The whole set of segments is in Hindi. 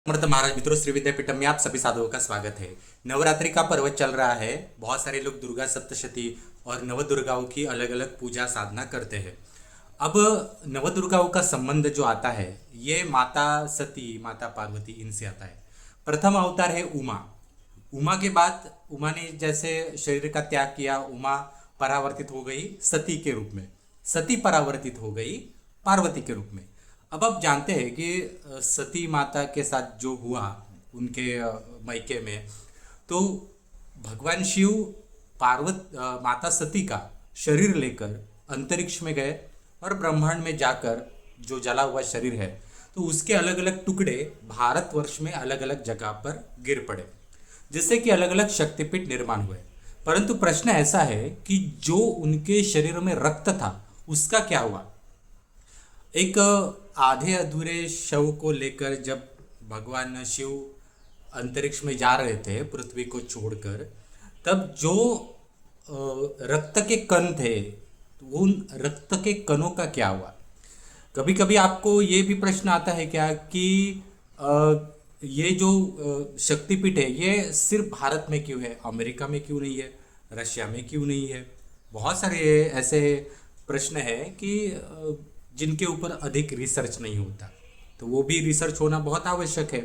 समर्थ महाराज मित्रों, श्री विद्यापीठम में आप सभी साधुओं का स्वागत है। नवरात्रि का पर्व चल रहा है। बहुत सारे लोग दुर्गा सप्तशती और नवदुर्गाओं की अलग अलग पूजा साधना करते हैं। अब नवदुर्गाओं का संबंध जो आता है ये माता सती, माता पार्वती, इनसे आता है। प्रथम अवतार है उमा। उमा के बाद उमा ने जैसे शरीर का त्याग किया, उमा परावर्तित हो गई सती के रूप में, सती परावर्तित हो गई पार्वती के रूप में। अब आप जानते हैं कि सती माता के साथ जो हुआ उनके मायके में, तो भगवान शिव माता सती का शरीर लेकर अंतरिक्ष में गए और ब्रह्मांड में जाकर जो जला हुआ शरीर है तो उसके अलग अलग टुकड़े भारतवर्ष में अलग अलग जगह पर गिर पड़े, जिससे कि अलग अलग शक्तिपीठ निर्माण हुए। परंतु प्रश्न ऐसा है कि जो उनके शरीर में रक्त था उसका क्या हुआ। एक आधे अधूरे शव को लेकर जब भगवान शिव अंतरिक्ष में जा रहे थे पृथ्वी को छोड़कर, तब जो रक्त के कण थे उन रक्त के कणों का क्या हुआ। कभी कभी आपको ये भी प्रश्न आता है क्या कि ये जो शक्तिपीठ है ये सिर्फ भारत में क्यों है, अमेरिका में क्यों नहीं है, रशिया में क्यों नहीं है। बहुत सारे ऐसे प्रश्न है कि जिनके ऊपर अधिक रिसर्च नहीं होता, तो वो भी रिसर्च होना बहुत आवश्यक है।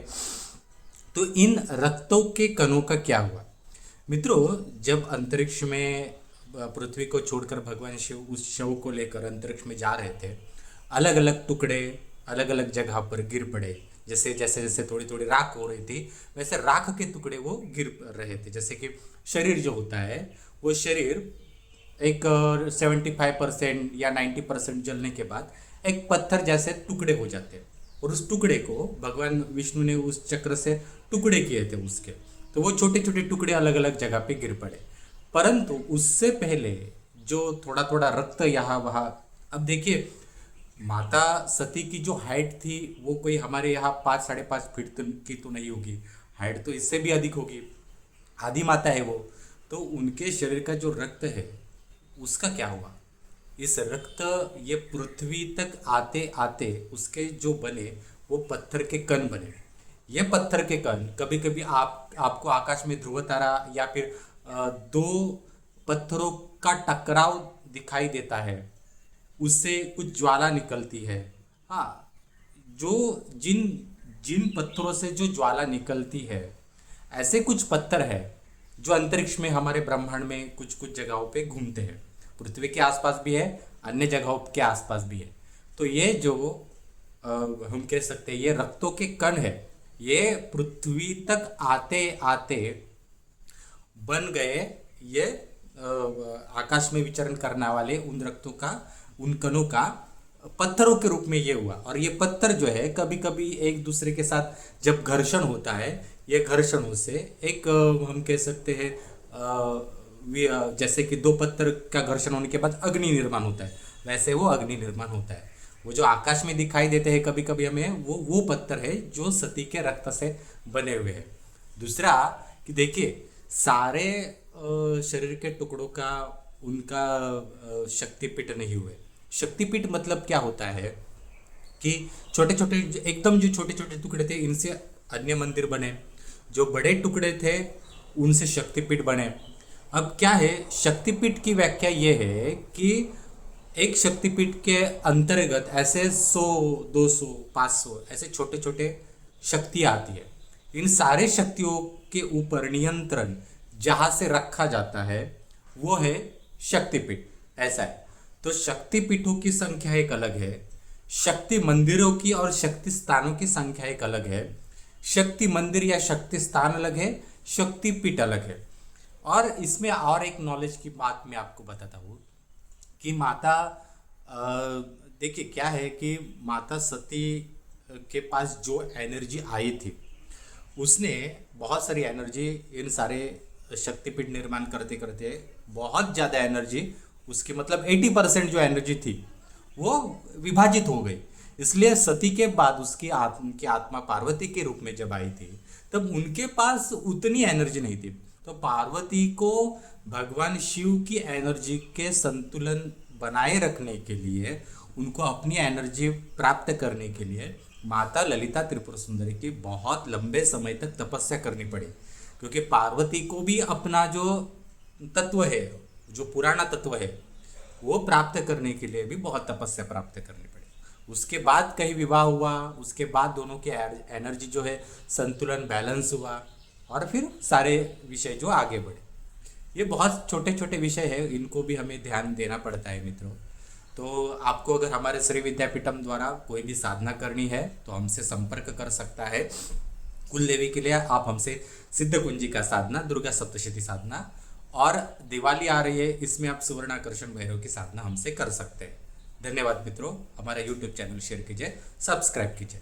तो इन रक्तों के कणों का क्या हुआ। मित्रों, जब अंतरिक्ष में पृथ्वी को छोड़कर भगवान शिव उस शव को लेकर अंतरिक्ष में जा रहे थे, अलग अलग टुकड़े अलग अलग जगह पर गिर पड़े। जैसे जैसे जैसे थोड़ी थोड़ी राख हो रही थी वैसे राख के टुकड़े वो गिर रहे थे। जैसे कि शरीर जो होता है वो शरीर एक 75% या 90% जलने के बाद एक पत्थर जैसे टुकड़े हो जाते हैं, और उस टुकड़े को भगवान विष्णु ने उस चक्र से टुकड़े किए थे उसके, तो वो छोटे छोटे टुकड़े अलग अलग जगह पे गिर पड़े। परंतु उससे पहले जो थोड़ा थोड़ा रक्त यहाँ वहाँ, अब देखिए माता सती की जो हाइट थी वो कोई हमारे यहाँ 5-5.5 फीट की तो नहीं होगी, हाइट तो इससे भी अधिक होगी, आदि माता है वो। तो उनके शरीर का जो रक्त है उसका क्या हुआ। इस रक्त ये पृथ्वी तक आते आते उसके जो बने वो पत्थर के कण बने। ये पत्थर के कण कभी कभी आपको आकाश में ध्रुव तारा या फिर दो पत्थरों का टकराव दिखाई देता है, उससे कुछ ज्वाला निकलती है। हाँ, जो जिन जिन पत्थरों से जो ज्वाला निकलती है, ऐसे कुछ पत्थर है जो अंतरिक्ष में हमारे ब्रह्मांड में कुछ कुछ जगहों पे घूमते हैं। पृथ्वी के आसपास भी है, अन्य जगहों के आसपास भी है। तो ये जो हम कह सकते हैं ये रक्तों के कण है, ये पृथ्वी तक आते आते बन गए ये आकाश में विचरण करने वाले उन रक्तों का, उन कणों का पत्थरों के रूप में ये हुआ। और ये पत्थर जो है कभी कभी एक दूसरे के साथ जब घर्षण होता है, ये घर्षणों से एक हम कह सकते हैं जैसे कि दो पत्थर का घर्षण होने के बाद अग्नि निर्माण होता है, वैसे वो अग्नि निर्माण होता है। वो जो आकाश में दिखाई देते हैं कभी कभी हमें, वो पत्थर है जो सती के रक्त से बने हुए हैं। दूसरा कि देखिए सारे शरीर के टुकड़ों का उनका शक्तिपीठ नहीं हुए। शक्तिपीठ मतलब क्या होता है कि छोटे छोटे एकदम जो छोटे छोटे टुकड़े थे इनसे अन्य मंदिर बने, जो बड़े टुकड़े थे उनसे शक्तिपीठ बने। अब क्या है, शक्तिपीठ की व्याख्या ये है कि एक शक्तिपीठ के अंतर्गत ऐसे 100, 200, 500 ऐसे छोटे छोटे शक्तियाँ आती है। इन सारे शक्तियों के ऊपर नियंत्रण जहाँ से रखा जाता है वो है शक्तिपीठ। ऐसा है। तो शक्तिपीठों की संख्या एक अलग है, शक्ति मंदिरों की और शक्ति स्थानों की संख्या एक अलग है। शक्ति मंदिर या शक्ति स्थान अलग है, शक्तिपीठ अलग है। और इसमें और एक नॉलेज की बात मैं आपको बताता हूँ कि माता देखिए क्या है कि माता सती के पास जो एनर्जी आई थी उसने बहुत सारी एनर्जी इन सारे शक्तिपीठ निर्माण करते करते बहुत ज़्यादा एनर्जी उसकी मतलब 80% जो एनर्जी थी वो विभाजित हो गई। इसलिए सती के बाद उसकी आत्मा पार्वती के रूप में जब आई थी तब उनके पास उतनी एनर्जी नहीं थी। तो पार्वती को भगवान शिव की एनर्जी के संतुलन बनाए रखने के लिए, उनको अपनी एनर्जी प्राप्त करने के लिए माता ललिता त्रिपुर सुंदरी की बहुत लंबे समय तक तपस्या करनी पड़ी, क्योंकि पार्वती को भी अपना जो तत्व है, जो पुराना तत्व है, वो प्राप्त करने के लिए भी बहुत तपस्या प्राप्त करनी पड़ी। उसके बाद कहीं विवाह हुआ, उसके बाद दोनों की एनर्जी जो है संतुलन बैलेंस हुआ, और फिर सारे विषय जो आगे बढ़े। ये बहुत छोटे छोटे विषय है, इनको भी हमें ध्यान देना पड़ता है मित्रों। तो आपको अगर हमारे श्री विद्यापीठम द्वारा कोई भी साधना करनी है तो हमसे संपर्क कर सकता है। कुल देवी के लिए आप हमसे सिद्ध कुंजी का साधना, दुर्गा सप्तशती साधना, और दिवाली आ रही है, इसमें आप सुवर्णाकर्षण भैरव की साधना हमसे कर सकते हैं। धन्यवाद मित्रों, हमारा यूट्यूब चैनल शेयर कीजिए, सब्सक्राइब कीजिए।